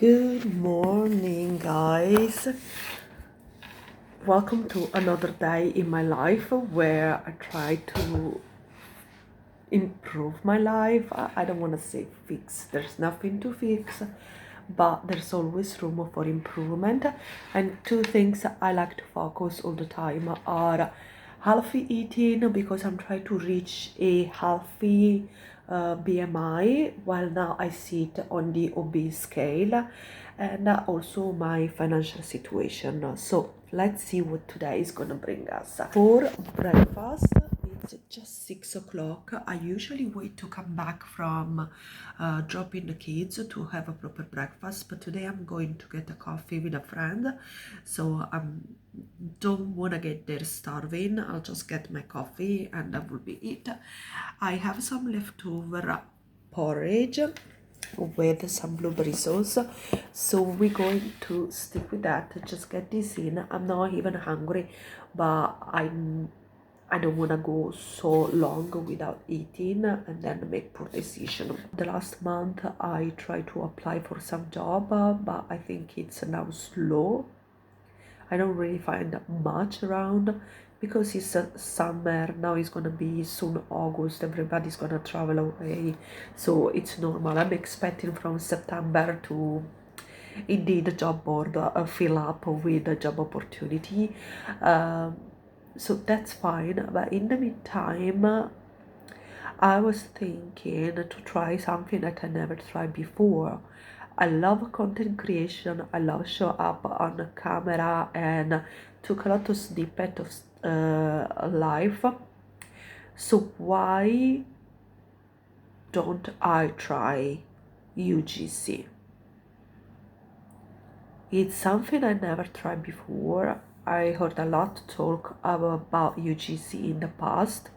Good morning, guys. Welcome to another day in my life where I try to improve my life. I don't want to say fix, there's nothing to fix, but there's always room for improvement. And two things I like to focus all the time are healthy eating, because I'm trying to reach a healthy BMI, while now I sit on the obese scale, and also my financial situation. So let's see what today is gonna bring us. For breakfast, it's just 6 o'clock. I usually wait to come back from dropping the kids to have a proper breakfast, but today I'm going to get a coffee with a friend, so I don't want to get there starving. I'll just get my coffee and that will be it. I have some leftover porridge with some blueberry sauce, so we're going to stick with that. Just get this in. I'm not even hungry, but I don't want to go so long without eating and then make poor decision. The last month I tried to apply for some job, but I think it's now slow. I don't really find much around because it's summer now. It's gonna be soon August, everybody's gonna travel away, so it's normal. I'm expecting from September to indeed the job board fill up with a job opportunity, so that's fine. But in the meantime, I was thinking to try something that I never tried before. I love content creation. I love show up on camera and took a lot of snippet of life. So why don't I try UGC? It's something I never tried before. I heard a lot talk about UGC in the past,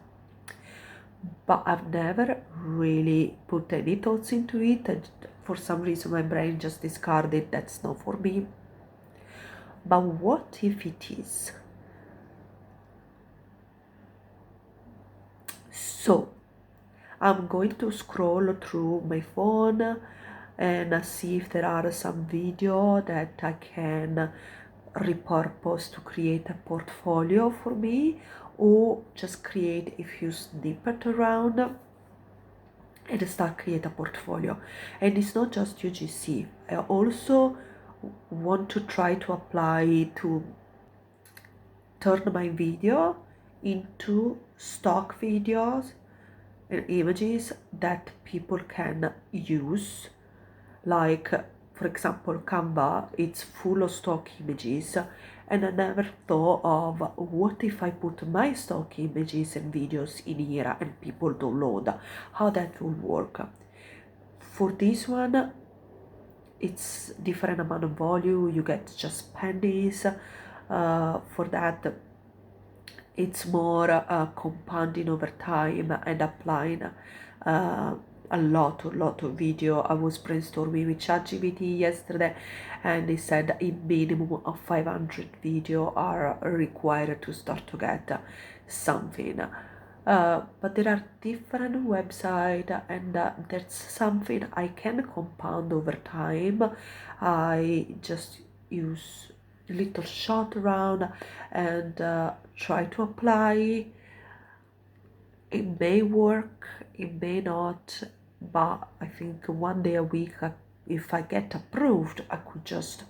but I've never really put any thoughts into it, and for some reason my brain just discarded that's not for me. But what if it is? So I'm going to scroll through my phone and see if there are some video that I can repurpose to create a portfolio for me, or just create a few snippets around and start create a portfolio. And it's not just UGC. I also want to try to apply to turn my video into stock videos and images that people can use. Like, for example, Canva, it's full of stock images, and I never thought of what if I put my stock images and videos in here and people download, how that will work. For this one, it's different amount of volume, you get just pennies. For that, it's more compounding over time and applying a lot of video. I was brainstorming with ChatGPT yesterday, and they said a minimum of 500 video are required to start to get something. But there are different websites, and that's something I can compound over time. I just use little shot around and try to apply. It may work, it may not, but I think one day a week, if I get approved, I could just,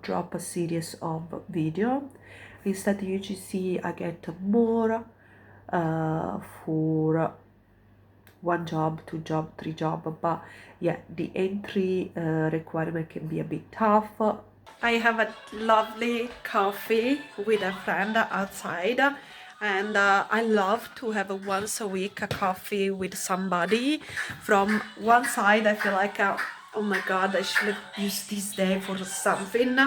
drop a series of video. Instead UGC, I get more for one job, two job, three job, but yeah, the entry requirement can be a bit tough. I have a lovely coffee with a friend outside, and I love to have once a week a coffee with somebody. From one side, I feel like, oh my god, I should have used this day for something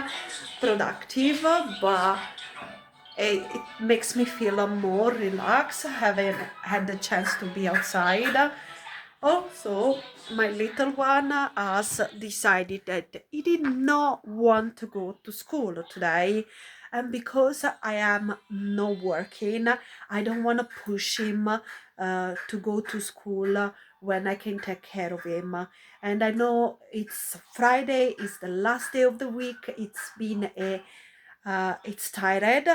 productive, but it makes me feel more relaxed having had the chance to be outside. Also, my little one has decided that he did not want to go to school today, and because I am not working, I don't want to push him to go to school when I can take care of him. And I know it's Friday, it's the last day of the week. It's been it's tired.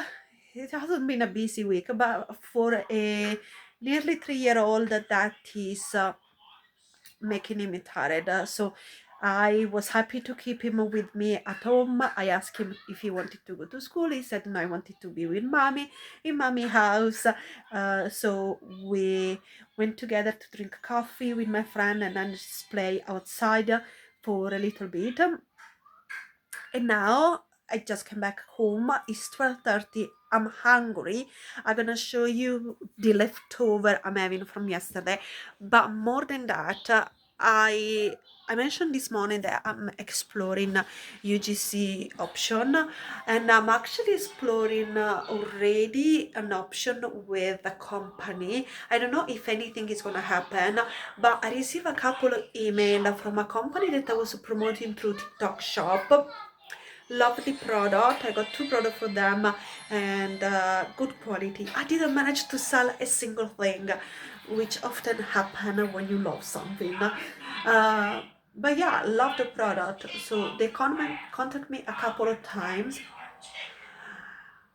It hasn't been a busy week, but for a nearly 3-year-old, that is making him tired. So I was happy to keep him with me at home. I asked him if he wanted to go to school. He said no, I wanted to be with mommy in mommy house. So we went together to drink coffee with my friend and then just play outside for a little bit. And now I just came back home. It's 12:30. I'm hungry. I'm gonna show you the leftover I'm having from yesterday. But more than that, I mentioned this morning that I'm exploring UGC option, and I'm actually exploring already an option with a company. I don't know if anything is gonna happen, but I received a couple of emails from a company that I was promoting through TikTok Shop. Love the product. I got 2 products for them, and good quality. I didn't manage to sell a single thing, which often happen when you love something. But yeah, love the product. So they contact me a couple of times,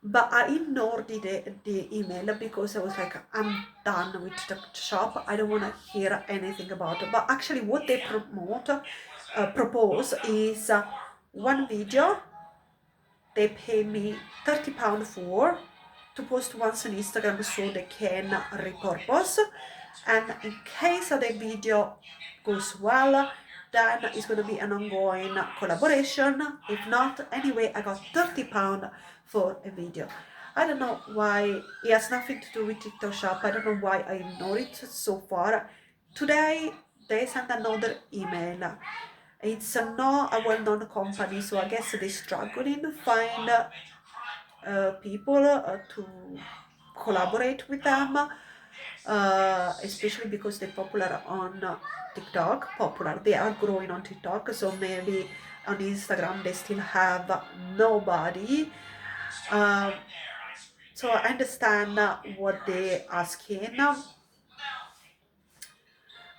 but I ignored the email because I was like, I'm done with the shop. I don't want to hear anything about it. But actually, what they propose is one video they pay me £30 for to post once on Instagram so they can repurpose, and in case the video goes well, then it's going to be an ongoing collaboration. If not, anyway, I got £30 for a video. I don't know why. It has nothing to do with TikTok Shop. I don't know why I ignore it so far. Today they sent another email. It's not a well-known company, so I guess they're struggling to find people to collaborate with them, especially because they're popular on TikTok. They are growing on TikTok, so maybe on Instagram they still have nobody. Um, so I understand what they're asking.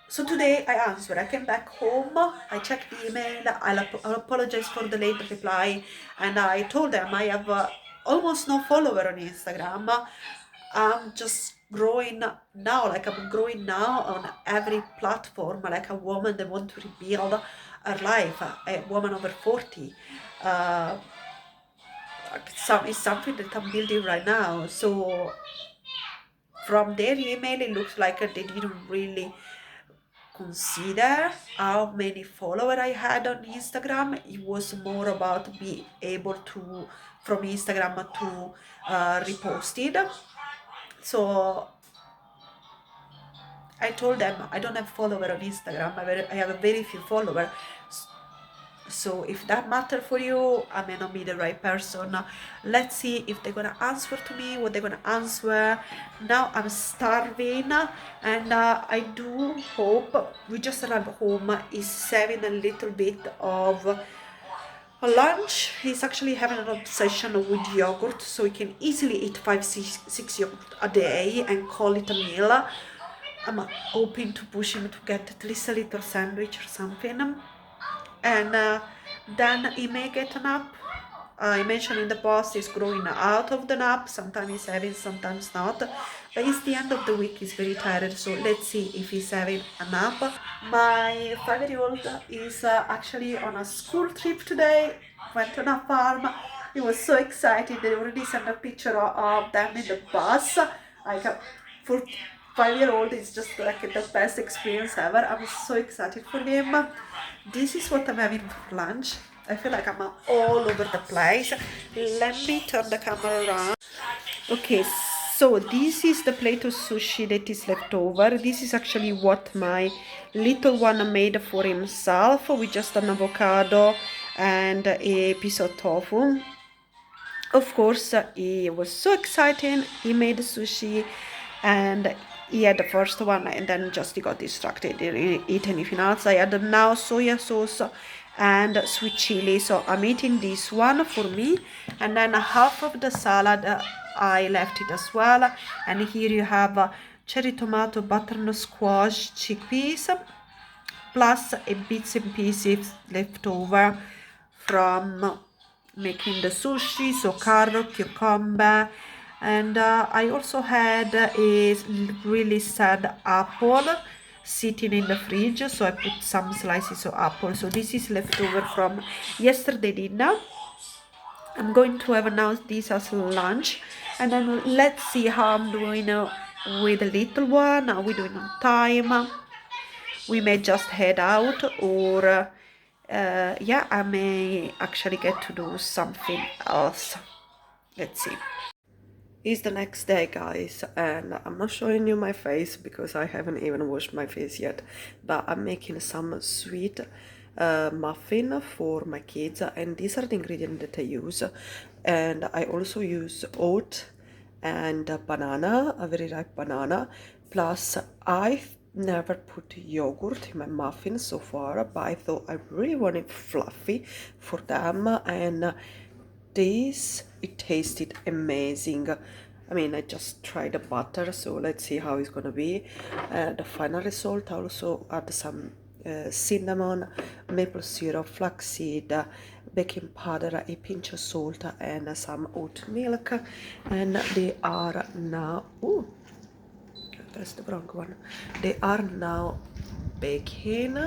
So today I answered. I came back home, I checked the email, I apologize for the late reply, and I told them I have almost no follower on Instagram. I'm just growing now, like I'm growing now on every platform, like a woman that wants to rebuild her life, a woman over 40. Uh, it's something that I'm building right now. So from their email, it looks like they didn't really consider how many followers I had on Instagram. It was more about being able to from Instagram to repost it. So I told them I don't have followers on Instagram. I have a very few followers. So if that matter for you, I may not be the right person. Let's see if they're gonna answer to me, what they're gonna answer. Now I'm starving, and I do hope we just arrived home. Is saving a little bit of a lunch. He's actually having an obsession with yogurt, so he can easily eat 5, 6 yogurt a day and call it a meal. I'm hoping to push him to get at least a little sandwich or something, and then he may get a nap. I mentioned in the past he's growing out of the nap. Sometimes he's having, sometimes not. But it's the end of the week. He's very tired, so let's see if he's having a nap. My 5-year-old is actually on a school trip today. Went on a farm. He was so excited. They already sent a picture of them in the bus. Like for 5-year-old, it's just like the best experience ever. I'm so excited for him. This is what I'm having for lunch. I feel like I'm all over the place. Let me turn the camera around. Okay, so this is the plate of sushi that is left over. This is actually what my little one made for himself with just an avocado and a piece of tofu. Of course, he was so excited. He made sushi and he had the first one, and then just he got distracted, he didn't eat anything else. I had now soya sauce and sweet chili, so I'm eating this one for me, and then half of the salad I left it as well. And here you have cherry tomato, butternut squash, chickpeas, plus a bits and pieces left over from making the sushi, so carrot, cucumber, and I also had a really sad apple sitting in the fridge, so I put some slices of apple. So this is leftover from yesterday dinner. I'm going to have now this as lunch, and then let's see how I'm doing with the little one. Are we doing on time? We may just head out, or yeah, I may actually get to do something else. Let's see. It's the next day, guys, and I'm not showing you my face because I haven't even washed my face yet, but I'm making some sweet muffin for my kids, and these are the ingredients that I use. And I also use oat and a banana, a very ripe banana, plus I never put yogurt in my muffin so far, but I thought I really want it fluffy for them, and this, it tasted amazing. I mean, I just tried the butter, so let's see how it's gonna be. The final result, I also add some cinnamon, maple syrup, flaxseed, baking powder, a pinch of salt, and some oat milk. And they are now, ooh, that's the wrong one. They are now baking.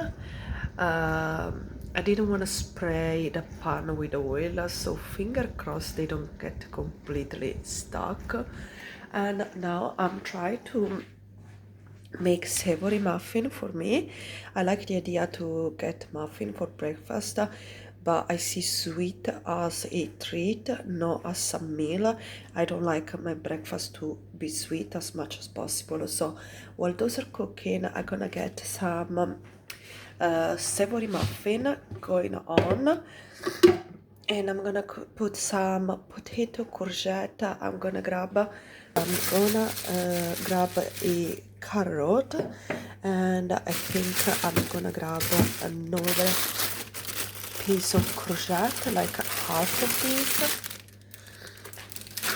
I didn't want to spray the pan with oil, so finger crossed they don't get completely stuck. And now I'm trying to make savory muffin for me. I like the idea to get muffin for breakfast, but I see sweet as a treat, not as a meal. I don't like my breakfast to be sweet as much as possible. So while those are cooking, I'm gonna get some savory muffin going on, and I'm gonna put some potato courgette. I'm gonna grab a carrot, and I think I'm gonna grab another piece of courgette, like half of this.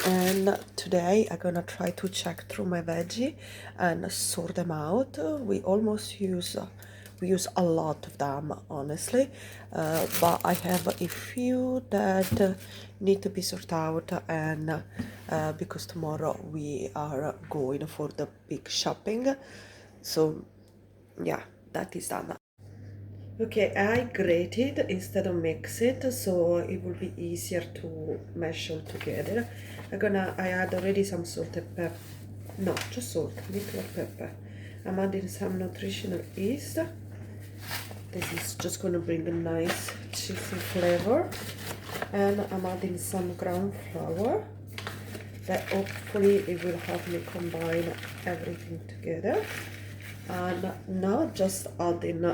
And today I'm gonna try to check through my veggie and sort them out. We use a lot of them, honestly, but I have a few that need to be sorted out, and because tomorrow we are going for the big shopping, so yeah, that is done. Okay, I grated instead of mix it, so it will be easier to mash all together. I add already some salt and pepper. No, just salt, little pepper. I'm adding some nutritional yeast. This is just gonna bring a nice cheesy flavor. And I'm adding some ground flour that hopefully it will help me combine everything together. And now just adding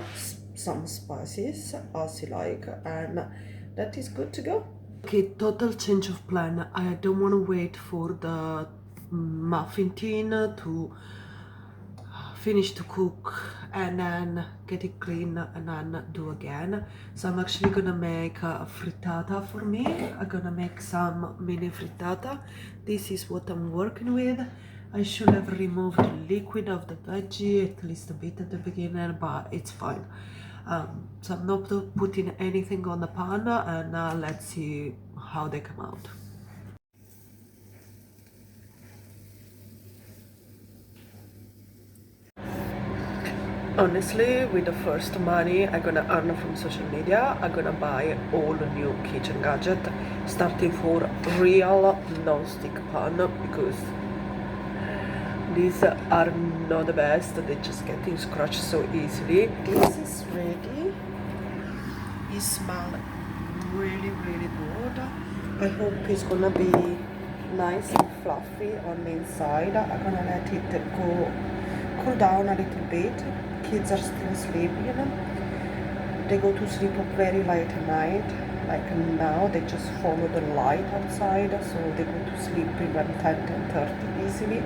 some spices as you like, and that is good to go. Okay, total change of plan. I don't want to wait for the muffin tin to finish to cook and then get it clean and then do again. So I'm actually gonna make a frittata for me. I'm gonna make some mini frittata. This is what I'm working with. I should have removed the liquid of the veggie at least a bit at the beginning, but it's fine. So I'm not putting anything on the pan, and let's see how they come out. Honestly, with the first money I'm gonna earn from social media, I'm gonna buy all the new kitchen gadget, starting for real non-stick pan, because these are not the best. They just get scratched so easily. This is ready. It smells really good. I hope it's gonna be nice and fluffy on the inside. I'm gonna let it cool down a little bit. Kids are still sleeping. They go to sleep very late at night. Like now, they just follow the light outside, so they go to sleep even 10:30 easily.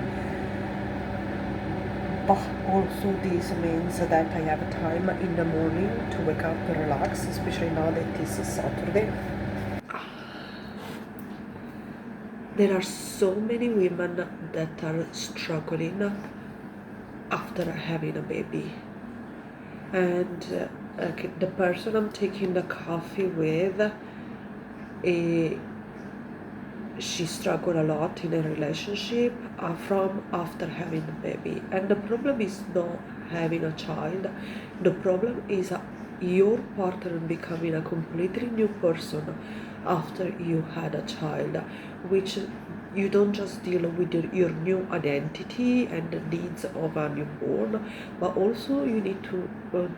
But also this means that I have time in the morning to wake up and relax, especially now that it is Saturday. There are so many women that are struggling after having a baby. And the person I'm taking the coffee with, she struggled a lot in a relationship from after having a baby. And the problem is not having a child. The problem is your partner becoming a completely new person after you had a child, which you don't just deal with your new identity and the needs of a newborn, but also you need to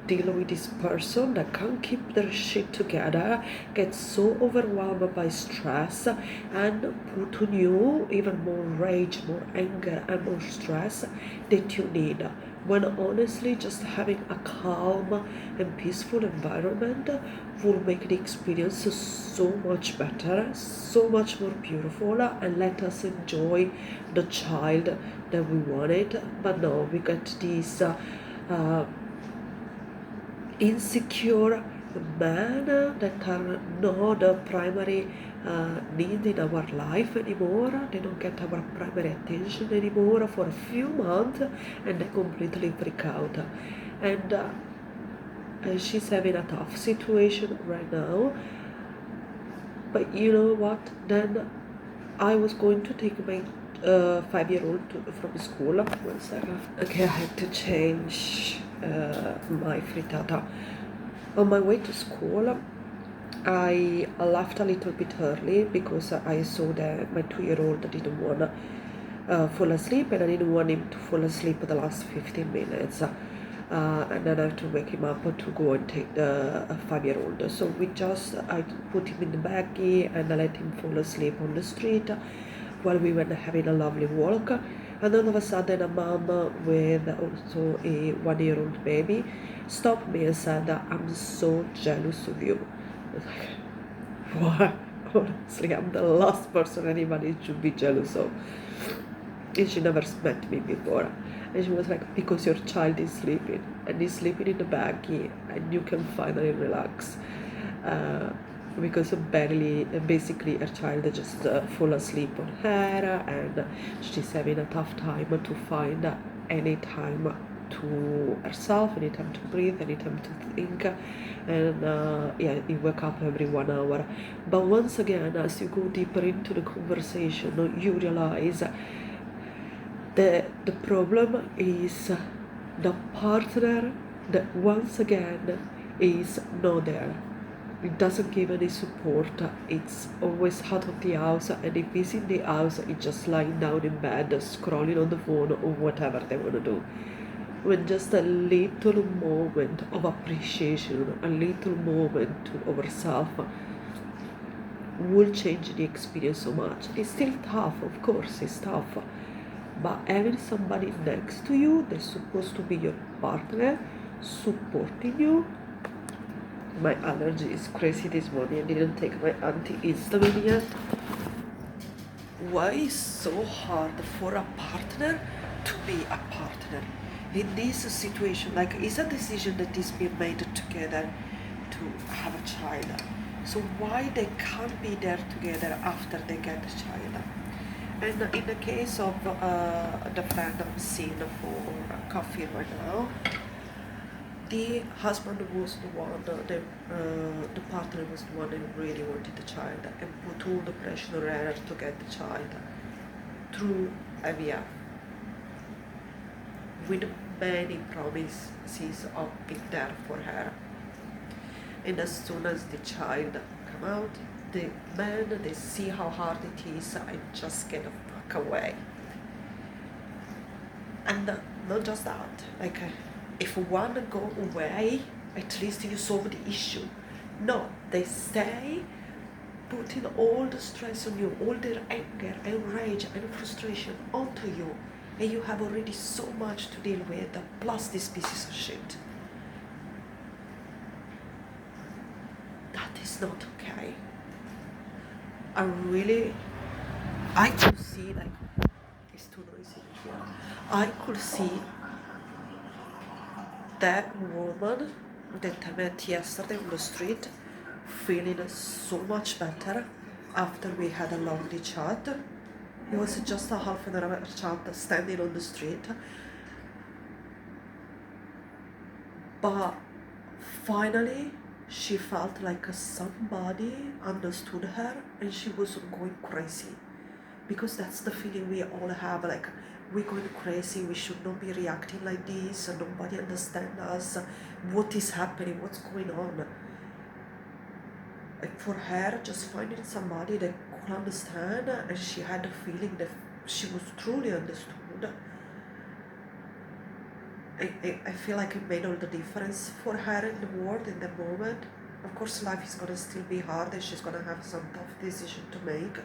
deal with this person that can't keep their shit together, gets so overwhelmed by stress, and put on you even more rage, more anger, and more stress that you need. When honestly, just having a calm and peaceful environment will make the experience so much better, so much more beautiful, and let us enjoy the child that we wanted. But no, we got this insecure men that are not the primary need in our life anymore. They don't get our primary attention anymore for a few months, and they completely freak out. And she's having a tough situation right now. But you know what? Then I was going to take my 5-year-old from school. 1 second. Okay, I had to change my frittata. On my way to school, I left a little bit early because I saw that my 2-year-old didn't want to fall asleep, and I didn't want him to fall asleep the last 15 minutes. And then I have to wake him up to go and take the 5-year-old. So I put him in the baggie and I let him fall asleep on the street while we were having a lovely walk. And all of a sudden, a mom with also a 1-year-old baby stopped me and said, "I'm so jealous of you." I was like, what? Honestly, I'm the last person anybody should be jealous of. And she never met me before. And she was like, because your child is sleeping, and he's sleeping in the baggie, and you can finally relax. Because basically her child just fall asleep on her, and she's having a tough time to find any time to herself, any time to breathe, any time to think, and you wake up every 1 hour. But once again, as you go deeper into the conversation, you realize the problem is the partner that once again is not there. It doesn't give any support. It's always out of the house, and if he's in the house, it's just lying down in bed, scrolling on the phone or whatever they want to do. When just a little moment of appreciation, a little moment of ourself will change the experience so much. It's still tough, of course, it's tough. But having somebody next to you that's supposed to be your partner, supporting you. My allergy is crazy this morning. I didn't take my antihistamine yet. Why is so hard for a partner to be a partner? In this situation, like, it's a decision that is being made together to have a child. So why they can't be there together after they get a child? And in the case of the friend I'm seeing for coffee right now, the husband was the one, the partner was the one who really wanted the child and put all the pressure on her to get the child through IVF, with many promises of being there for her. And as soon as the child come out, the men, they see how hard it is and just get the fuck away. And not just that, like, if one go away, at least you solve the issue. No, they stay, putting all the stress on you, all their anger and rage and frustration onto you, and you have already so much to deal with, plus these pieces of shit. That is not okay. I could see, like, it's too noisy here. I could see that woman that I met yesterday on the street feeling so much better after we had a lovely chat. It was just a half an hour chat standing on the street. But finally, she felt like somebody understood her and she wasn't going crazy. Because that's the feeling we all have, like we're going crazy, we should not be reacting like this, nobody understands us, what is happening, what's going on. Like for her, just finding somebody that could understand and she had the feeling that she was truly understood. I feel like it made all the difference for her in the world in the moment. Of course, life is gonna still be hard and she's gonna have some tough decision to make.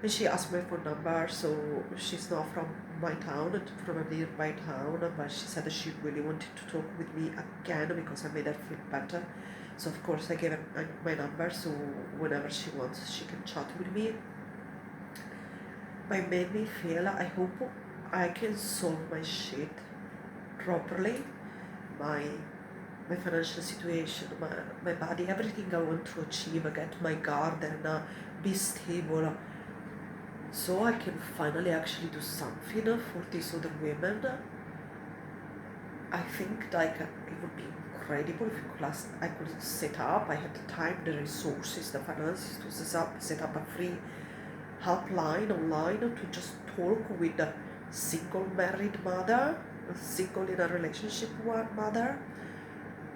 And she asked my phone number, so she's not from my town, from a nearby town, but she said that she really wanted to talk with me again because I made her feel better. So of course I gave her my number, so whenever she wants, she can chat with me. But it made me feel, I hope I can solve my shit properly, my financial situation, my body, everything I want to achieve, get my garden, be stable, so I can finally actually do something for these other women. I think like it would be incredible if I could set up, I had the time, the resources, the finances to set up a free helpline online to just talk with a single married mother, a single in a relationship mother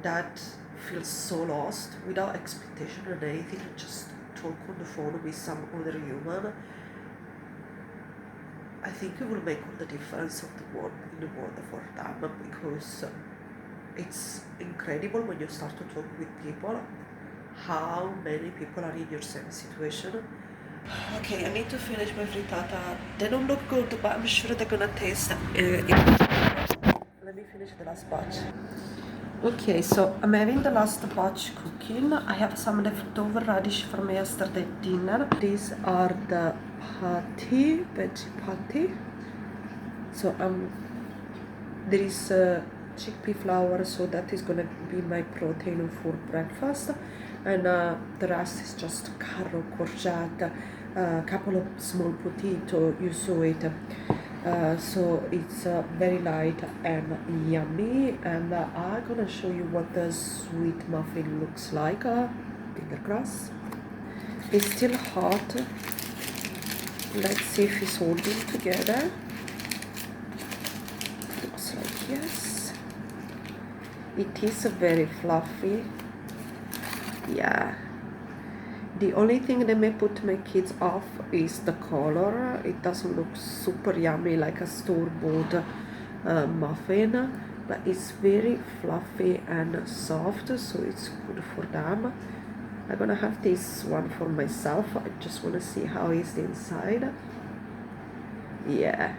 that feels so lost without expectation or anything, just talk on the phone with some other human. I think it will make all the difference of the world in the world for them, because it's incredible when you start to talk with people how many people are in your same situation. Okay, I need to finish my frittata. They don't look good, but I'm sure they're gonna taste it. Let me finish the last batch. Okay, so I'm having the last batch cooking. I have some leftover radish from yesterday dinner. These are the patty, veggie patty. So there is chickpea flour, so that is gonna be my protein for breakfast, and the rest is just carrot, courgette, a couple of small potato. You saw it. So it's very light and yummy, and I'm gonna show you what the sweet muffin looks like. Finger crossed. It's still hot. Let's see if it's holding together. Looks like yes. It is very fluffy. Yeah. The only thing that may put my kids off is the color. It doesn't look super yummy like a store-bought muffin, but it's very fluffy and soft, so it's good for them. I'm gonna have this one for myself. I just want to see how is the inside. Yeah,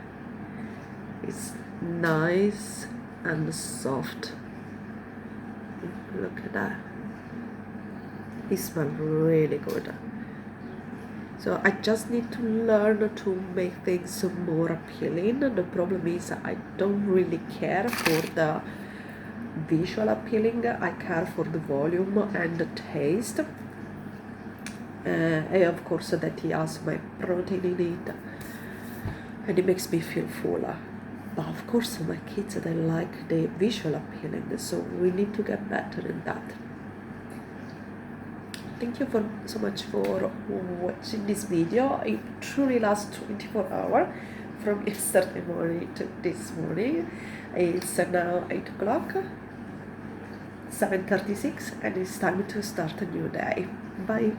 it's nice and soft. Look at that. It smells really good. So I just need to learn to make things more appealing. The problem is I don't really care for the visual appealing. I care for the volume and the taste. And of course that he has my protein in it, and it makes me feel fuller. But of course my kids, they like the visual appealing, so we need to get better in that. Thank you so much for watching this video. It truly lasts 24 hours from yesterday morning to this morning. It's now 8 o'clock, 7:36, and it's time to start a new day. Bye.